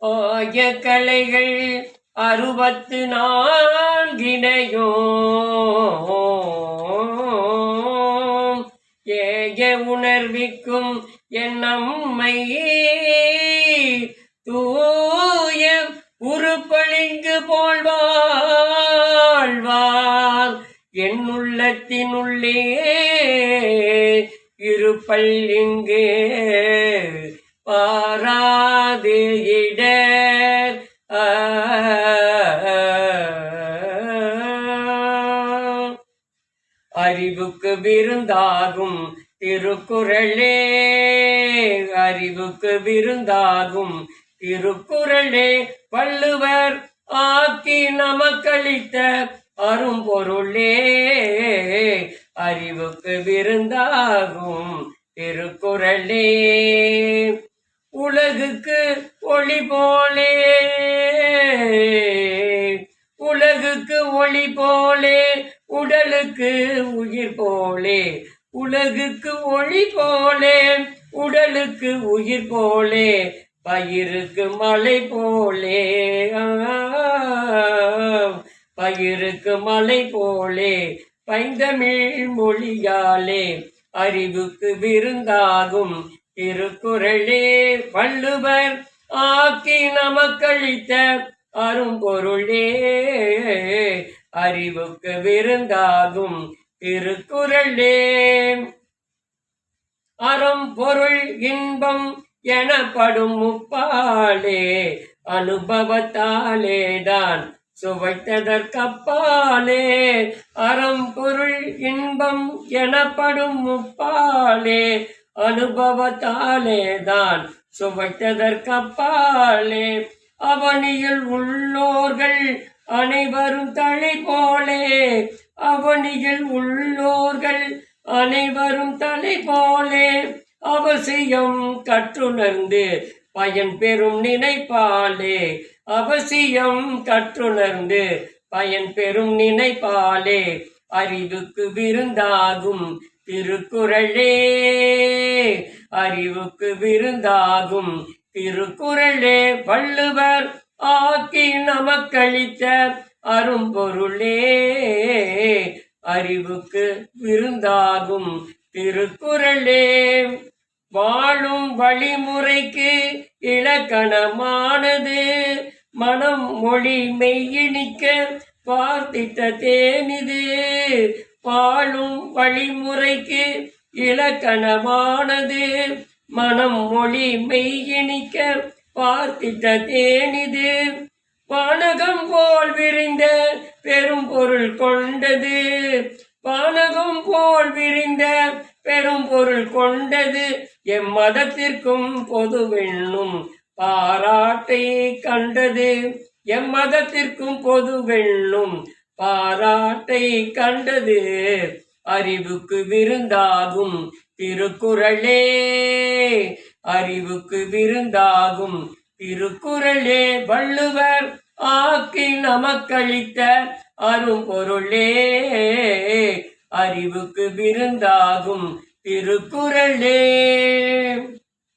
ஆய கலைகள் 64 ஏய உணர்விக்கும் என் நம்மை தூய உருப்பளிங்கு போல்வாழ்வார் என் உள்ளத்தினுள்ளே இருப்பல் இங்கு பாராது இடர் அறிவுக்கு விருந்தாகும் திருக்குறளே அறிவுக்கு விருந்தாகும் திருக்குறளே வள்ளுவர் ஆக்கி நமக்களித்த அரும்பொருளே அறிவுக்கு விருந்தாகும் திருக்குறளே உலகுக்கு ஒளி போலே உலகுக்கு ஒளி போலே உடலுக்கு உயிர் போலே உலகுக்கு ஒளி போலே உடலுக்கு உயிர் போலே பயிருக்கு மலை போலே பயிருக்கு மலை போலே பைந்தமிழ் மொழியாலே அறிவுக்கு விருந்தாகும் திருக்குறளே வள்ளுவர் ஆக்கி நமக்களித்த அரும்பொருளே அறிவுக்கு விருந்தாகும் திருக்குறளே அறம் பொருள் இன்பம் எனப்படும் முப்பாலே அனுபவத்தாலேதான் சுவைத்ததற்கப்பாலே அறம் பொருள் இன்பம் எனப்படும் முப்பாலே அனுபவத்தாலேதான் சுவைத்ததற்கப்பாலே அவனியில் உள்ளோர்கள் அனைவரும் தலை போலே அவனியில் உள்ளோர்கள் அனைவரும் தலை போலே அவசியம் கற்றுணர்ந்து பயன் பெறும் நினைப்பாலே அவசியம் கற்றுணர்ந்து பயன் பெறும் நினைப்பாலே அறிவுக்கு விருந்தாகும் திருக்குறளே அறிவுக்கு விருந்தாகும் திருக்குறளே வள்ளுவர் ஆக்கி நமக்களித்த அரும்பொருளே அறிவுக்கு விருந்தாகும் திருக்குறளே வாழும் வழிமுறைக்கு இலக்கணமானது மனம் மொழி மெய்யிணிக்க பார்த்திட்ட தேனிது வாழும் வழிமுறைக்கு இலக்கணமானது மனம் மொழி மெய்யிணிக்க பார்த்திட்ட தேனிது வானகம் போல் விரிந்த பெரும் பொருள் கொண்டது வானகம் போல் விரிந்த பெரும் பொருள் கொண்டது எம்மதத்திற்கும் பொதுவெண்ணும் பாராட்டை கண்டது எம்மதத்திற்கும் பொதுவெண்ணும் பாராட்டை கண்டது அறிவுக்கு விருந்தாகும் திருக்குறளே அறிவுக்கு விருந்தாகும் திருக்குறளே வள்ளுவர் ஆக்கி நமக்களித்த அரும்பொருளே அறிவுக்கு விருந்தாகும் திருக்குறளே